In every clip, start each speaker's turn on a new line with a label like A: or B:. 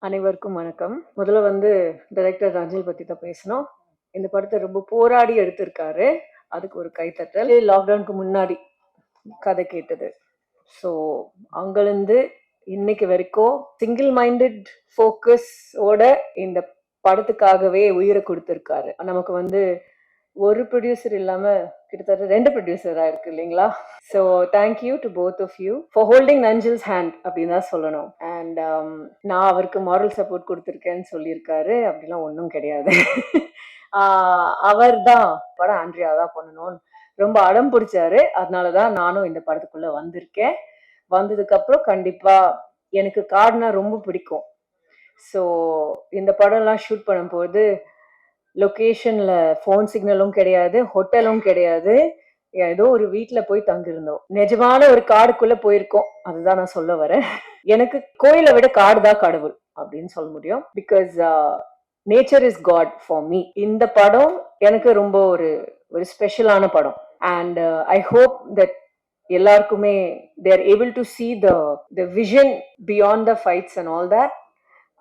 A: அனைவருக்கும் வணக்கம். முதல்ல டைரக்டர் ரஞ்சில் பத்தி தான் பேசணும். இந்த படத்த ரொம்ப போராடி எடுத்திருக்காரு. அதுக்கு ஒரு கைத்தட்டல். லாக்டவுனுக்கு முன்னாடி கதை கேட்டது. ஸோ அங்கருந்து இன்னைக்கு வரைக்கும் சிங்கிள் மைண்டட் ஃபோக்கஸோட இந்த படத்துக்காகவே உயிரை கொடுத்திருக்காரு. நமக்கு ஒரு ப்ரொடியூசர் இல்லாம கிட்டத்தட்ட 2 ப்ரொடியூசரா இருக்கு இல்லைங்களா? So thank you to both of you for holding Nanjil's hand அப்படின்னு தான் சொல்லணும். அண்ட் நான் அவருக்கு மாரல் சப்போர்ட் கொடுத்துருக்கேன்னு சொல்லியிருக்காரு. அப்படிலாம் ஒன்றும் கிடையாது. அவர் தான் படம் ஆண்ட்ரியா தான் பண்ணணும்னு ரொம்ப அடம் பிடிச்சாரு. அதனாலதான் நானும் இந்த படத்துக்குள்ள வந்திருக்கேன். வந்ததுக்கு அப்புறம் கண்டிப்பா எனக்கு காடுனா ரொம்ப பிடிக்கும். ஸோ இந்த படம்லாம் ஷூட் பண்ணும்போது லொகேஷன்ல ஃபோன் சிக்னலும் கிடையாது, ஹோட்டலும் கிடையாது. ஏதோ ஒரு வீட்டுல போய் தங்கியிருந்தோம். நிஜமான ஒரு காடுக்குள்ள போயிருக்கோம். அதுதான் நான் சொல்ல வரேன். எனக்கு கோயிலை விட காடு தான் கடவுள் அப்படின்னு சொல்ல முடியும். Because nature is God for me. இந்த படம் எனக்கு ரொம்ப ஒரு ஒரு ஸ்பெஷலான படம். அண்ட் ஐ ஹோப் தட் எல்லாருக்குமே they're able to see the vision beyond the fights and all that.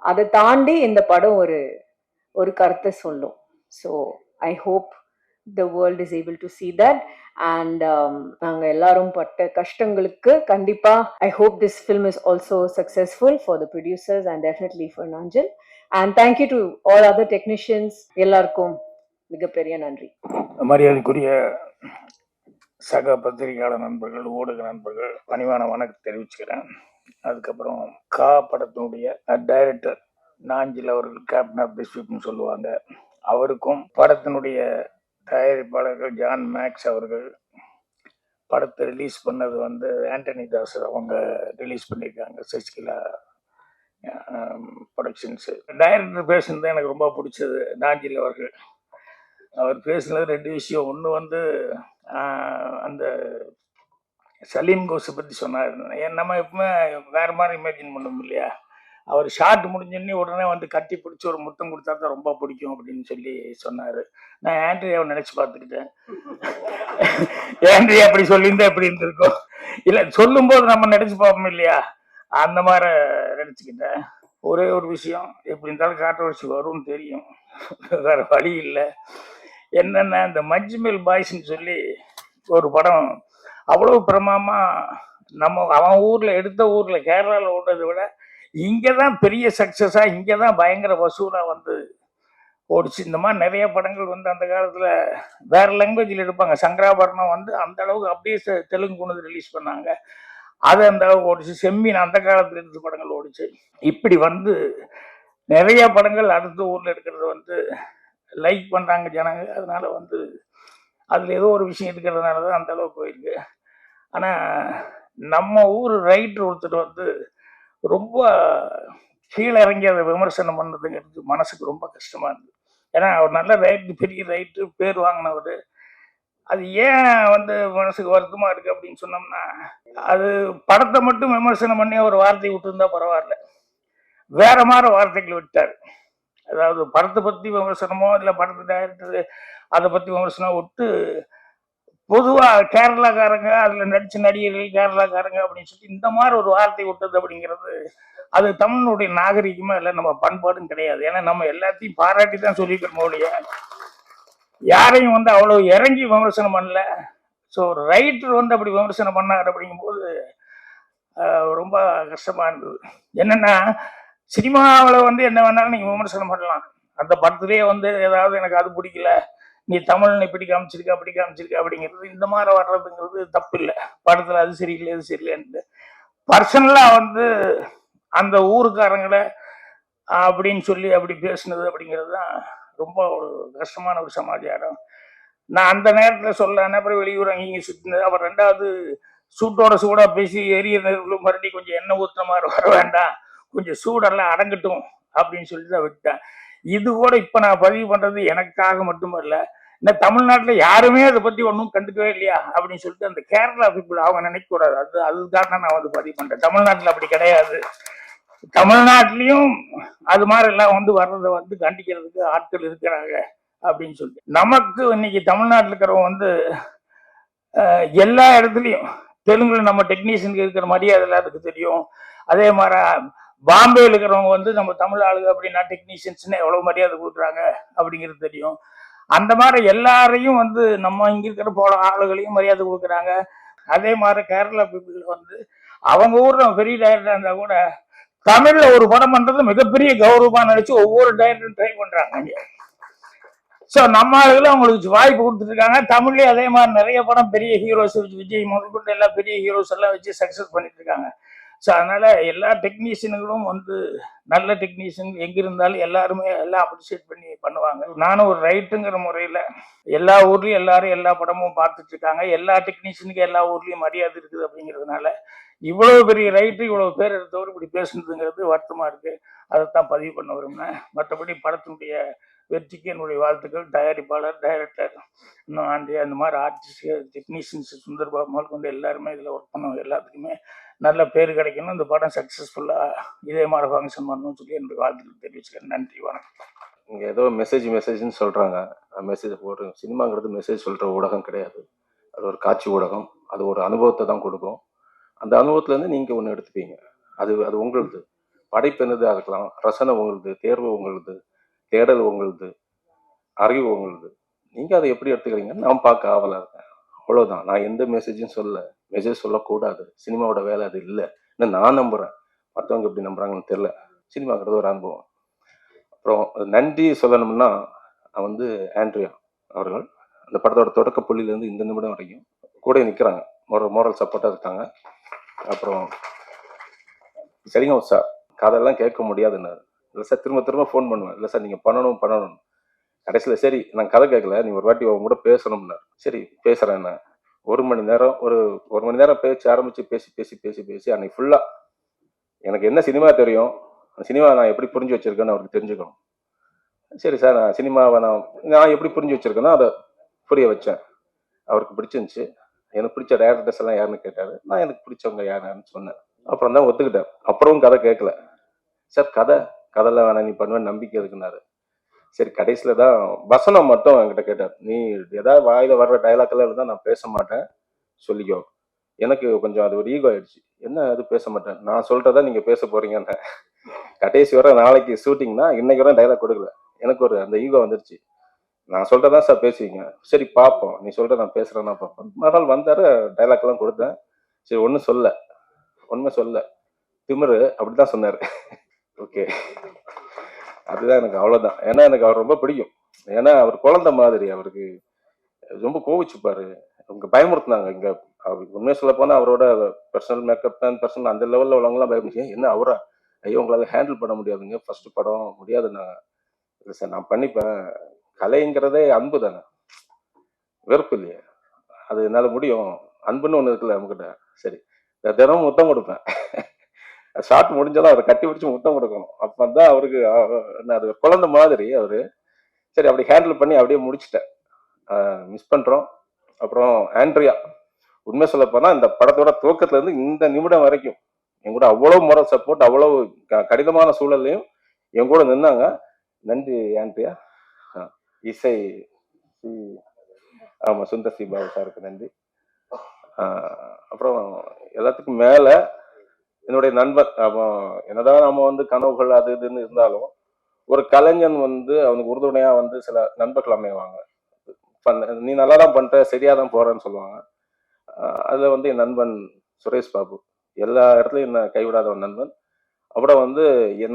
A: அதை தாண்டி இந்த படம் ஒரு ஒரு கருத்தை சொல்லும். So I hope the world is able to see that. And நாங்க எல்லாரும் பட்ட கஷ்டங்களுக்கு கண்டிப்பா I hope this film is also successful for the producers and definitely for Nanjil. And thank you to all other technicians. எல்லாருக்கும் மிகப்பெரிய நன்றி.
B: மரியாதைக்குரிய சக பத்திரிகையாளர் நண்பர்கள், ஊடக நண்பர்கள், பணிவான வணக்கம் தெரிவிச்சுக்கிறேன். அதுக்கப்புறம் படத்தினுடைய டைரக்டர் நாஞ்சில் அவர்கள் கேப்டன் ஆஃப் தி ஷிப்னு சொல்லுவாங்க. அவருக்கும் படத்தினுடைய தயாரிப்பாளர்கள் ஜான் மேக்ஸ் அவர்கள் படத்தை ரிலீஸ் பண்ணது ஆண்டனி தாஸ் அவங்க ரிலீஸ் பண்ணியிருக்காங்க. சசிகலா ப்ரொடக்ஷன்ஸு. டைரக்டர் பேசுனது எனக்கு ரொம்ப பிடிச்சது. நாஞ்சில் அவர்கள் அவர் பேசுனது 2 விஷயம். ஒன்று அந்த சலீம் கோஸை பற்றி சொன்னார். நம்ம எப்பவுமே வேறு மாதிரி இமேஜின் பண்ணோம் இல்லையா? அவர் ஷார்ட் முடிஞ்சோடனே உடனே கட்டி பிடிச்சி ஒரு முத்தம் கொடுத்தா தான் ரொம்ப பிடிக்கும் அப்படின்னு சொல்லி சொன்னார். நான் ஆண்ட்ரியாவை நினச்சி பார்த்துக்கிட்டேன். ஆண்ட்ரியா அப்படி சொல்லியிருந்தா எப்படி இருந்திருக்கும்? இல்லை, சொல்லும்போது நம்ம நினச்சி பார்ப்போம் இல்லையா? அந்த மாதிரி நினச்சிக்கிட்டேன். ஒரே ஒரு விஷயம், எப்படி இருந்தாலும் கான்ட்ரோவர்சி வரும்னு தெரியும், வேறு வழி இல்லை. என்னென்ன இந்த மஞ்சுமேல் பாய்ஸ்ன்னு சொல்லி ஒரு படம் அவ்வளோ பிரமாதமாக அவன் ஊரில் எடுத்த ஊரில் கேரளாவில் ஓடுறதை விட இங்கே தான் பெரிய சக்ஸஸாக, இங்கே தான் பயங்கர வசூலாக ஓடிச்சு. இந்த மாதிரி நிறைய படங்கள் அந்த காலத்தில் வேறு லாங்குவேஜில் எடுப்பாங்க. சங்கராபரணம் அந்த அளவுக்கு அப்படியே தெலுங்கு கொண்டு ரிலீஸ் பண்ணாங்க. அது அந்த அளவுக்கு ஓடிச்சு. செம்மீன் அந்த காலத்தில் எடுத்த படங்கள் ஓடிச்சு. இப்படி நிறைய படங்கள் அடுத்த ஊரில் எடுக்கிறது லைக் பண்ணுறாங்க ஜனங்க. அதனால அதில் ஏதோ ஒரு விஷயம் இருக்கிறதுனால தான் அந்த அளவுக்கு போயிருக்கு. ஆனால் நம்ம ஊர் ரைட்டர் ஒருத்தர் ரொம்ப கீழே இறங்கி அதை விமர்சனம் பண்ணுறதுங்கிறது மனசுக்கு ரொம்ப கஷ்டமாக இருந்தது. ஏன்னா அவர் நல்ல ரைட்டு, பெரிய ரைட்டு, பேர் வாங்கினவர். அது ஏன் மனசுக்கு வருத்தமாக இருக்குது அப்படின்னு சொன்னோம்னா, அது படத்தை மட்டும் விமர்சனம் பண்ணி ஒரு வார்த்தை விட்டுருந்தா பரவாயில்ல, வேற மாதிரி வார்த்தைகள் விட்டார். அதாவது படத்தை பற்றி விமர்சனமோ இல்லை படத்தை டைரக்டர் அதை பற்றி விமர்சனம் விட்டு பொதுவாக கேரளாக்காரங்க அதில் நடிச்ச நடிகர்கள் கேரளாக்காரங்க அப்படின்னு சொல்லி இந்த மாதிரி ஒரு வார்த்தை விட்டது அப்படிங்கிறது அது தமிழனுடைய நாகரிகமா இல்லை, நம்ம பண்பாடும் கிடையாது. ஏன்னா நம்ம எல்லாத்தையும் பாராட்டி தான் சொல்லிக்கிறோம் ஒழிய யாரையும் அவ்வளோ இறங்கி விமர்சனம் பண்ணல. ஸோ ஒரு ரைட்டர் அப்படி விமர்சனம் பண்ணார் அப்படிங்கும்போது ரொம்ப கஷ்டமா இருந்தது. என்னன்னா, சினிமாவில் என்ன வேணாலும் நீங்கள் விமர்சனம் பண்ணலாம். அந்த படத்துலேயே ஏதாவது எனக்கு அது பிடிக்கல, நீ தமிழ்னு இப்படி காமிச்சிருக்க அப்படி காமிச்சிருக்க அப்படிங்கிறது, இந்த மாதிரி வர்றதுங்கிறது தப்பு இல்லை. படத்தில் அது சரியில்லை இது சரியில்லைன்னு பர்சனலாக அந்த ஊருக்காரங்களை அப்படின்னு சொல்லி அப்படி பேசுனது அப்படிங்கிறது தான் ரொம்ப ஒரு கஷ்டமான ஒரு சமாச்சாரம். நான் அந்த நேரத்தில் சொல்லலான்னு அப்புறம் வெளியூர் அங்கேயும் சுற்றினது. அப்புறம் 2வது சூட்டோட சூடாக பேசி எரிய நெருப்புலும் மறுபடி கொஞ்சம் எண்ணெய் ஊற்றுற மாதிரி வர வேண்டாம், கொஞ்சம் சூடெல்லாம் அடங்கட்டும் அப்படின்னு சொல்லி தான் விட்டேன். இது கூட இப்போ நான் பதிவு பண்ணுறது எனக்காக மட்டுமல்ல, இந்த தமிழ்நாட்டில் யாருமே அதை பற்றி ஒன்றும் கண்டுக்கவே இல்லையா அப்படின்னு சொல்லிட்டு அந்த கேரளா பீப்புள் அவங்க நினைக்கக்கூடாது. அதுக்காக தான் நான் பதிவு பண்ணுறேன். தமிழ்நாட்டில் அப்படி கிடையாது. தமிழ்நாட்டிலையும் அது மாதிரி எல்லாம் வர்றதை கண்டிக்கிறதுக்கு ஆட்கள் இருக்கிறாங்க அப்படின்னு சொல்லிட்டு, நமக்கு இன்னைக்கு தமிழ்நாட்டில் இருக்கிறவங்க எல்லா இடத்துலையும் தெலுங்குல நம்ம டெக்னீஷியனுக்கு இருக்கிற மரியாதை எல்லாத்துக்கும் தெரியும். அதே மாதிரி பாம்பேல இருக்கிறவங்க வந்து நம்ம தமிழ் ஆளுங்க அப்படின்னா டெக்னீஷியன்ஸ்னு எவ்வளவு மரியாதை கொடுக்குறாங்க அப்படிங்கிறது தெரியும். அந்த மாதிரி எல்லாரையும் வந்து நம்ம இங்க இருக்கிற போல ஆளுகளையும் மரியாதை கொடுக்குறாங்க. அதே மாதிரி கேரளா பீப்புள் வந்து அவங்க ஊர்ல பெரிய டைரக்டர் இருந்தா கூட தமிழ்ல ஒரு படம் பண்றது மிகப்பெரிய கௌரவமா நினைச்சு ஒவ்வொரு டைரக்டரும் ட்ரை பண்றாங்க. ஸோ நம்ம ஆளுகளும் அவங்களுக்கு வாய்ப்பு கொடுத்துருக்காங்க. தமிழ்லயே அதே மாதிரி நிறைய படம் பெரிய ஹீரோஸ் விஜய் முதற்கொண்டு எல்லா பெரிய ஹீரோஸ் எல்லாம் வச்சு சக்சஸ் பண்ணிட்டு இருக்காங்க. ஸோ அதனால எல்லா டெக்னீஷியனுங்களும் வந்து நல்ல டெக்னீஷியன் எங்க இருந்தாலும் எல்லாருமே எல்லாம் அப்ரிஷியேட் பண்ணி பண்ணுவாங்க. நானும் ஒரு ரைட்டுங்கிற முறையில எல்லா ஊர்லயும் எல்லாரும் எல்லா படமும் பார்த்துட்டு இருக்காங்க. எல்லா டெக்னீஷியனுக்கும் எல்லா ஊர்லயும் மரியாதை இருக்குது அப்படிங்கிறதுனால இவ்வளவு பெரிய ரைட்டு இவ்வளவு பேர் எடுத்தவர் இப்படி பேசுனதுங்கிறது வருத்தமா இருக்கு. அதைத்தான் பதிவு பண்ண விரும்பினேன். மற்றபடி படத்தினுடைய வெற்றிக்கு என்னுடைய வாழ்த்துக்கள். தயாரிப்பாளர், டைரக்டர், இன்னும் ஆண்டி அந்த மாதிரி ஆர்டிஸ்ட், டெக்னீஷியன்ஸ், சுந்தர்பாபு முதல் கொண்டு எல்லாருமே இதில் ஒர்க் பண்ணவங்க எல்லாத்துக்குமே நல்ல பேர் கிடைக்கணும். இந்த படம் சக்ஸஸ்ஃபுல்லாக இதே மாதிரி ஃபங்க்ஷன் பண்ணணும்னு சொல்லி என்னுடைய வாழ்த்துக்கள் தெரிவிச்சுக்கிறேன். நன்றி, வணக்கம்.
C: இங்கே ஏதோ மெசேஜ்னு சொல்கிறாங்க. மெசேஜ் ஒரு சினிமாங்கிறது மெசேஜ் சொல்கிற ஊடகம் கிடையாது. அது ஒரு காட்சி ஊடகம். அது ஒரு அனுபவத்தை தான் கொடுக்கும். அந்த அனுபவத்துலேருந்து நீங்கள் ஒன்று எடுத்துப்பீங்க. அது அது உங்களுது. படைப்பு என்னதாக இருக்கலாம், ரசனை உங்களுது, தேர்வு உங்களுது, தேடல் உங்களுது, அறிவு உங்களுது. நீங்கள் அதை எப்படி எடுத்துக்கிறீங்கன்னு நான் பார்க்க ஆவலாக இருக்கேன். அவ்வளோதான். நான் எந்த மெசேஜும் மெசேஜ் சொல்லக்கூடாது. சினிமாவோட வேலை அது இல்லை. நான் நம்புகிறேன். மற்றவங்க எப்படி நம்புகிறாங்கன்னு தெரில. சினிமாங்கிறது ஒரு அனுபவம். அப்புறம் நன்றி சொல்லணும்னா நான் வந்து ஆண்ட்ரியா அவர்கள் அந்த படத்தோட தொடக்க புள்ளியிலேருந்து இந்த நிமிடம் வரைக்கும் கூட நிற்கிறாங்க. மோரல் சப்போர்ட்டாக இருக்காங்க. அப்புறம் சரிங்க சார், கதையெல்லாம் கேட்க முடியாதுன்னாரு. இல்லை சார், திரும்ப ஃபோன் பண்ணுவேன். இல்லை சார், நீங்கள் பண்ணணும். கடைசியில் சரி நான் கதை கேட்கல, நீ ஒரு வாட்டி அவங்க கூட பேசணும்னாரு. சரி பேசுகிறேன். நான் ஒரு மணி நேரம் பேச்சு ஆரம்பித்து பேசி அன்னைக்கு ஃபுல்லாக எனக்கு என்ன சினிமா தெரியும், சினிமா நான் எப்படி புரிஞ்சு வச்சிருக்கேன்னு அவருக்கு தெரிஞ்சுக்கணும். சரி சார், நான் சினிமாவை நான் எப்படி புரிஞ்சு வச்சிருக்கேன்னா அதை புரிய வச்சேன். அவருக்கு பிடிச்சிருந்துச்சு. எனக்கு பிடிச்ச டேரக்டர்ஸ் எல்லாம் யாருன்னு கேட்டாரு. நான் எனக்கு பிடிச்சவங்க யாருன்னு சொன்னேன். அப்புறம் தான் ஒத்துக்கிட்டேன். அப்புறமும் கதை கேட்கல. சார் கதைலாம் வேணாம், நீ பண்ணுவேன் நம்பிக்கை இருக்குன்னாரு. சரி கடைசியில தான் வசனம் மட்டும் என்கிட்ட கேட்டார். நீ ஏதாவது வாயில வர்ற டைலாக் எல்லாம் இருந்தால் நான் பேச மாட்டேன் சொல்லிக்கோ. எனக்கு கொஞ்சம் அது ஒரு ஈகோ ஆயிடுச்சு. என்ன அது பேச மாட்டேன், நான் சொல்றதா நீங்க பேச போறீங்கன்னு. கடைசி வர நாளைக்கு ஷூட்டிங்னா இன்னைக்கு வர டைலாக் கொடுக்கல. எனக்கு ஒரு அந்த ஈகோ வந்துருச்சு. நான் சொல்றதான் சார் பேசுவீங்க. சரி பார்ப்போம், நீ சொல்ற நான் பேசுறேன்னா பார்ப்போம். மறுநாள் வந்தாரு, டைலாக் எல்லாம் கொடுத்தேன். சரி ஒன்றும் சொல்ல திமிரு அப்படிதான் சொன்னாரு. ஓகே, அதுதான் எனக்கு அவ்வளவுதான். ஏன்னா எனக்கு அவர் ரொம்ப பிடிக்கும். ஏன்னா அவர் குழந்தை மாதிரி. அவருக்கு ரொம்ப கோவிச்சுப்பாரு. அவங்க பயமுறுத்தினாங்க. இங்க அவருக்கு உண்மையை சொல்ல போனா அவரோட பர்சனல் மேக்கப் தான் பர்சனல் அந்த லெவல்ல உள்ளவங்கலாம் பயப்படுச்சு. என்ன அவரா, ஐயோ உங்களால ஹேண்டில் பண்ண முடியாதுங்க, ஃபர்ஸ்ட் படம் முடியாது. நான் இல்லை சார், நான் பண்ணிப்பேன். கலைங்கிறதே அன்பு தானே, வெறுப்பு இல்லையே. அது என்னால முடியும். அன்புன்னு ஒண்ணு இருக்குல்ல நம்மகிட்ட. சரி, தினமும் முத்தம் கொடுப்பேன். ஷார்ட் முடிஞ்சாலும் அவரை கட்டி பிடிச்சி முத்தம் கொடுக்கணும். அப்பதான் அவருக்கு அது குழந்தை மாதிரி அவரு. சரி அப்படி ஹேண்டில் பண்ணி அப்படியே முடிச்சுட்டேன். மிஸ் பண்றோம். அப்புறம் ஆண்ட்ரியா, உண்மை சொல்ல போனா இந்த படத்தோட துவக்கத்துல இருந்து இந்த நிமிடம் வரைக்கும் என் கூட அவ்வளவு மோரல் சப்போர்ட், அவ்வளவு கடினமான சூழல்லையும் என் கூட நின்னாங்க. நன்றி ஆண்ட்ரியா. இசை ஆமா சுந்தர் சி பாபு சாருக்கு நன்றி. அப்புறம் எல்லாத்துக்கும் மேல என்னுடைய நண்பர். என்னதான் நம்ம வந்து கனவுகள் அது இதுன்னு இருந்தாலும் ஒரு கலைஞன் வந்து அவனுக்கு உறுதுணையா வந்து சில நண்பர்கள் அமைவாங்க. நீ நல்லா தான் பண்ற, சரியா தான் போறேன்னு சொல்லுவாங்க. அதுல வந்து என் நண்பன் சுரேஷ் பாபு எல்லா இடத்துலயும் என்ன கைவிடாத ஒரு நண்பன். அப்புறம் வந்து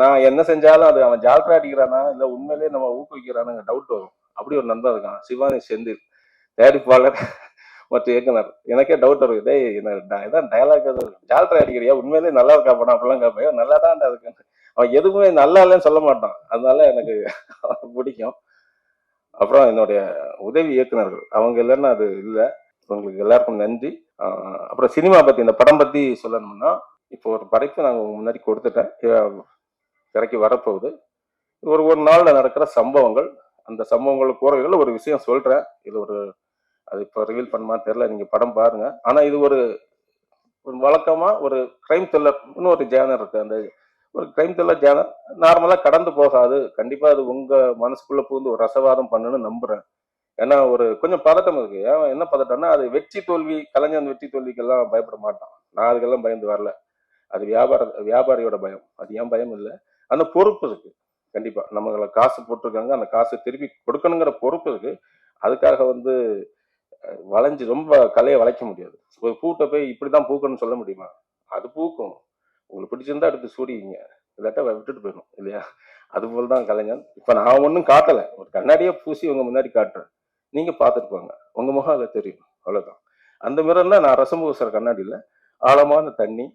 C: நான் என்ன செஞ்சாலும் அது அவன் ஜால்ரா அடிக்கிறானா இல்ல உண்மையிலேயே நம்ம ஊக்குவிக்கிறானுங்க டவுட் வரும். அப்படி ஒரு நண்பன் இருக்கான், சிவானி செந்தில், தயாரிப்பாளர் மற்ற இயக்குனர். எனக்கே டவுட் வரும், இதே இதான் டயலாக் ஜால்ரா அடிக்கிறியா, உண்மையிலேயே நல்லா இருக்கா படம் அப்படிலாம் கேட்பேன். நல்லா தான் இருக்கு. அவன் எதுவுமே நல்லா இல்லைன்னு சொல்ல மாட்டான். அதனால எனக்கு பிடிக்கும். அப்புறம் என்னுடைய உதவி இயக்குனர்கள் அவங்க இல்லைன்னா அது இல்லை. உங்களுக்கு எல்லாருக்கும் நன்றி. அப்புறம் சினிமா பத்தி, இந்த படம் பத்தி சொல்லணும்னா, இப்போ ஒரு படைப்பு நாங்கள் முன்னாடி கொடுத்துட்டேன், திரைக்கு வரப்போகுது. ஒரு நாள்ல நடக்கிற சம்பவங்கள், அந்த சம்பவங்கள் கூறவைகள் ஒரு விஷயம் சொல்றேன். இது ஒரு அது இப்போ ரிவீல் பண்ணுமா தெரியல, நீங்க படம் பாருங்க. ஆனா இது ஒரு வழக்கமா ஒரு கிரைம் த்ரில்லர்னு ஒரு ஜேனர் இருக்கு. அந்த ஒரு கிரைம் த்ரில்லர் ஜேனர் நார்மலா கடந்து போகாது. கண்டிப்பா அது உங்க மனசுக்குள்ள பூந்து ஒரு ரசவாதம் பண்ணுன்னு நம்புறேன். ஏன்னா ஒரு கொஞ்சம் பதட்டம் இருக்கு. ஏன் என்ன பதட்டம்னா, அது வெற்றி தோல்வி, கலைஞன் வெற்றி தோல்விக்கெல்லாம் பயப்பட மாட்டான். நான் அதுக்கெல்லாம் பயந்து வரல. அது வியாபாரியோட பயம். அது ஏன் பயம் இல்லை, அந்த பொறுப்பு இருக்கு. கண்டிப்பா நம்மள காசு போட்டிருக்காங்க, அந்த காசு திருப்பி கொடுக்கணுங்கிற பொறுப்பு இருக்கு. அதுக்காக வந்து வளைஞ்சு ரொம்ப கலையை வளைக்க முடியாது. ஒரு பூட்டை போய் இப்படிதான் பூக்கணும்னு சொல்ல முடியுமா? அது பூக்கும். உங்களுக்கு பிடிச்சிருந்தா எடுத்து சூடிங்க, இல்லாட்டா விட்டுட்டு போயிடும் இல்லையா? அது போல தான் கலைஞன். இப்ப நான் ஒன்றும் காட்டல, ஒரு கண்ணாடியே பூசி உங்க முன்னாடி காட்டுறேன், நீங்க பார்த்துட்டு போங்க, உங்க முகம் அதில் தெரியும், அவ்வளவுதான். அந்த மிரர்ல நான் ரசம் பூசுற கண்ணாடியில் ஆழமான தண்ணி,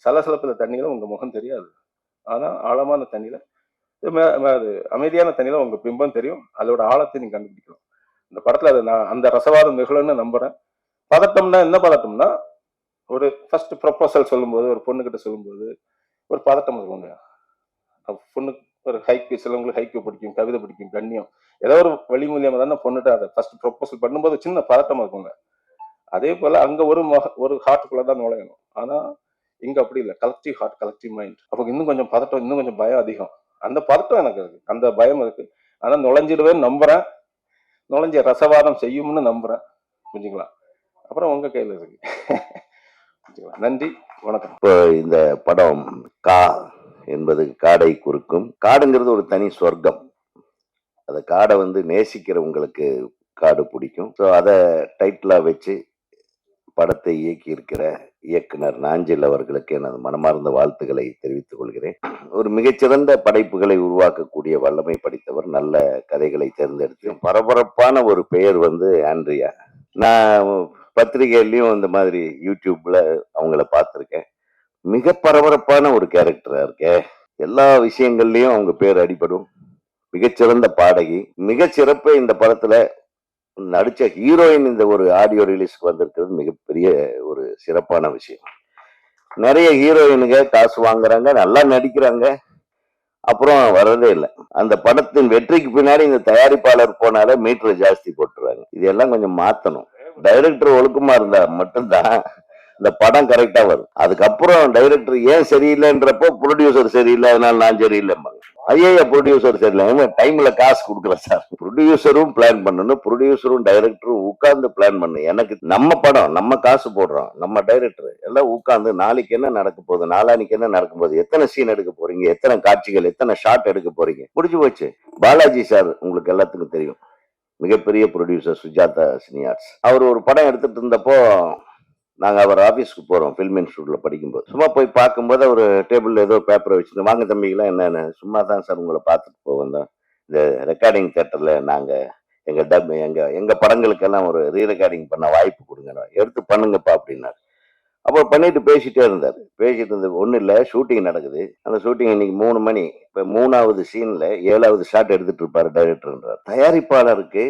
C: சலசலப்புல தண்ணியில உங்க முகம் தெரியாது. ஆனா ஆழமான தண்ணியில அது அமைதியான தண்ணியில உங்க பிம்பம் தெரியும். அதோட ஆழத்தை நீங்க கண்டுபிடிக்கலாம். இந்த படத்துல அது நான் அந்த ரசவாதம் நிகழும்னு நம்புறேன். பதட்டம்னா என்ன பதட்டம்னா, ஒரு ஃபர்ஸ்ட் ப்ரொபோசல் சொல்லும்போது, ஒரு பொண்ணுகிட்ட சொல்லும்போது ஒரு பதட்டம் இருக்குங்க. பொண்ணுக்கு ஒரு ஹைக்கு, சிலவங்களுக்கு ஹைக்கு பிடிக்கும், கவிதை பிடிக்கும், கண்ணியம், ஏதோ ஒரு வழி மூலியமா தானே பொண்ணுகிட்ட அதை ஃபர்ஸ்ட் ப்ரொபோசல் பண்ணும்போது சின்ன பதட்டம் இருக்குங்க. அதே போல அங்க ஒரு ஹார்ட்டுக்குள்ள தான் நுழையணும். ஆனா இங்க அப்படி இல்லை, கலெக்டிவ் ஹார்ட், கலெக்டிவ் மைண்ட். அப்போ இன்னும் கொஞ்சம் பதட்டம், இன்னும் கொஞ்சம் பயம் அதிகம். அந்த பதட்டம் எனக்கு இருக்கு, அந்த பயம் இருக்கு. ஆனா நுழைஞ்சிடுவேன்னு நம்புறேன், நுழைஞ்ச ரசவாதம் செய்யும்னு நம்புறேன். புரிஞ்சுங்களா? அப்புறம் உங்க கையில இருக்கு. நன்றி, வணக்கம்.
D: இப்போ இந்த படம் கா என்பது காடை குறுக்கும். காடுங்கிறது ஒரு தனி சொர்க்கம். அந்த காடை வந்து நேசிக்கிறவங்களுக்கு காடு பிடிக்கும். ஸோ அதை டைட்டிலாக வச்சு படத்தை இயக்கி இருக்கிற இயக்குனர் நாஞ்சில் அவர்களுக்கு எனது மனமார்ந்த வாழ்த்துக்களை தெரிவித்துக் கொள்கிறேன். ஒரு மிகச்சிறந்த படைப்புகளை உருவாக்கக்கூடிய வல்லமை படைத்தவர், நல்ல கதைகளை தேர்ந்தெடுத்து பரபரப்பான ஒரு பெயர் வந்து ஆண்ட்ரியா. நான் பத்திரிகையிலையும் இந்த மாதிரி யூடியூப்ல அவங்கள பார்த்துருக்கேன். மிக பரபரப்பான ஒரு கேரக்டரா இருக்கே, எல்லா விஷயங்கள்லயும் அவங்க பேர் அடிபடும். மிகச்சிறந்த பாடகி, மிக சிறப்பு. இந்த படத்துல நடிச்ச ஹீரோயின் இந்த ஒரு ஆடியோ ரிலீஸ்க்கு வந்திருக்கிறது மிகப்பெரிய ஒரு சிறப்பான விஷயம். நிறைய ஹீரோயினுங்க காசு வாங்குறாங்க, நல்லா நடிக்கிறாங்க, அப்புறம் வர்றதே இல்லை. அந்த படத்தின் வெற்றிக்கு பின்னாடி இந்த தயாரிப்பாளர் போனாலே மீட்டர் ஜாஸ்தி போட்டுருவாங்க. இதெல்லாம் கொஞ்சம் மாத்தணும். டைரக்டர் ஒழுக்கமா இருந்தா மட்டும்தான் இந்த படம் கரெக்டா வரும். அதுக்கப்புறம் டைரக்டர் ஏன் சரியில்லைன்றப்போ ப்ரொடியூசர் சரியில்லை, அதனால நான் சரியில்லைம்பாங்க. ஐயா ப்ரொடியூசர் சரியில்லை, டைம்ல காசு கொடுக்கல சார். ப்ரொடியூசரும் பிளான் பண்ணணும், ப்ரொடியூசரும் டைரக்டரும் உட்கார்ந்து பிளான் பண்ணணும். எனக்கு நம்ம படம், நம்ம காசு போடுறோம், நம்ம டைரக்டர் எல்லாம் உட்கார்ந்து நாளைக்கு என்ன நடக்க போகுது, நாளானிக்கு என்ன நடக்க போகுது, எத்தனை சீன் எடுக்க போறீங்க, எத்தனை காட்சிகள், எத்தனை ஷாட் எடுக்க போறீங்க, முடிஞ்சு போச்சு. பாலாஜி சார் உங்களுக்கு எல்லாத்துக்கும் தெரியும், மிகப்பெரிய ப்ரொடியூசர், சுஜாதா சினியார்ட்ஸ். அவர் ஒரு படம் எடுத்துட்டு இருந்தப்போ நாங்கள் அவர் ஆஃபீஸ்க்கு போகிறோம், ஃபில்ம் இன்ஸ்டியூட்டில் படிக்கும்போது. சும்மா போய் பார்க்கும்போது அவர் டேபிளில் ஏதோ பேப்பரை வச்சுருந்தோம். வாங்க தம்பிக்கெல்லாம் என்னென்ன, சும்மா தான் சார் உங்களை பார்த்துட்டு போவோம் தான், இந்த ரெக்கார்டிங் தேட்டரில் நாங்கள் எங்கள் படங்களுக்கெல்லாம் ஒரு ரீ ரெக்கார்டிங் பண்ண வாய்ப்பு கொடுங்க, எடுத்து பண்ணுங்கப்பா அப்படின்னாரு. அப்போ பண்ணிட்டு பேசிட்டே இருந்தார். பேசிட்டு இருந்தது ஒன்றும் இல்லை, ஷூட்டிங் நடக்குது. அந்த ஷூட்டிங் இன்னைக்கு 3 மணி. இப்போ 3வது சீனில் 7வது ஷாட் எடுத்துட்டு இருப்பார் டைரக்டர்ன்றார். தயாரிப்பாளருக்கு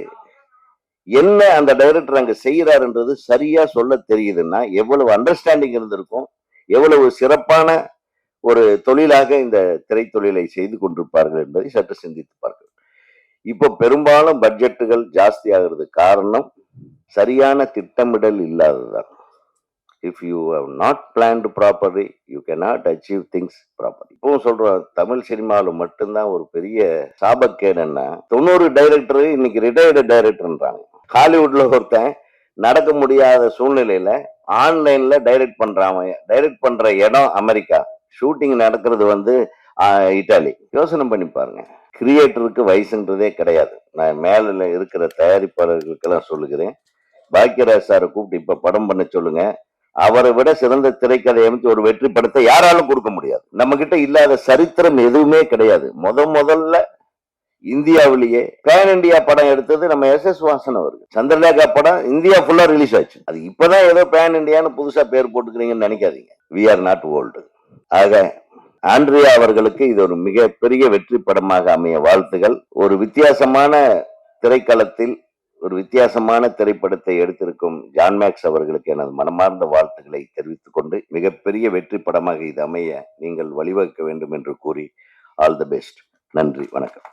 D: என்ன அந்த டைரக்டர் அங்க செய்யறாருன்றது சரியா சொல்ல தெரியுதுன்னா எவ்வளவு அண்டர்ஸ்டாண்டிங் இருந்திருக்கும், எவ்வளவு சிறப்பான ஒரு தொழிலாக இந்த திரைத்தொழிலை செய்து கொண்டிருப்பார்கள் என்பதை சற்று சிந்தித்துப்பார்கள். இப்போ பெரும்பாலும் பட்ஜெட்டுகள் ஜாஸ்தி ஆகிறது காரணம் சரியான திட்டமிடல் இல்லாததுதான். If you have not planned properly you cannot achieve things properly. இப்பவும் சொல்றோம், தமிழ் சினிமாவில் மட்டும்தான் ஒரு பெரிய சாபக்கேடுன்னா 90 டைரக்டர் இன்னைக்கு ரிட்டையர்டு டைரக்டர்ன்றாங்க. ஹாலிவுட்ல ஒருத்தன் நடக்க முடியாத சூழ்நிலையில ஆன்லைன்ல டைரக்ட் பண்றான். டைரக்ட் பண்ற இடம் அமெரிக்கா, ஷூட்டிங் நடக்கிறது வந்து இட்டாலி. யோசனை பண்ணி பாருங்க. கிரியேட்டருக்கு வயசுன்றதே கிடையாது. நான் மேல இருக்கிற தயாரிப்பாளர்களுக்கெல்லாம் சொல்லுகிறேன், பாக்கியராஜ் சாரை கூப்பிட்டு இப்ப படம் பண்ண சொல்லுங்க, அவரை விட சிறந்த திரைக்கதை அமைத்து ஒரு வெற்றி படத்தை யாராலும் கொடுக்க முடியாது. நம்ம கிட்ட இல்லாத சரித்திரம் எதுவுமே கிடையாது. முதல்ல இந்தியாவிலேயே பேன் இந்தியா படம் எடுத்தது நம்ம எஸ் வாசன் அவர்கள். சந்திரலேகா படம் இந்தியா ஃபுல்லா ரிலீஸ் ஆச்சு. அது இப்பதான் ஏதோ பேன் இந்தியான்னு புதுசா பேர் போட்டுக்கிறீங்கன்னு நினைக்காதீங்க. We are not old. ஆக ஆண்ட்ரியா அவர்களுக்கு இது ஒரு மிகப்பெரிய வெற்றி படமாக அமைய வாழ்த்துகள். ஒரு வித்தியாசமான திரைக்களத்தில் ஒரு வித்தியாசமான திரைப்படத்தை எடுத்திருக்கும் ஜான் மேக்ஸ் அவர்களுக்கு எனது மனமார்ந்த வாழ்த்துக்களை தெரிவித்துக் கொண்டு, மிகப்பெரிய வெற்றி படமாக இது அமைய நீங்கள் வழிவகுக்க வேண்டும் என்று கூறி ஆல் தி பெஸ்ட். நன்றி, வணக்கம்.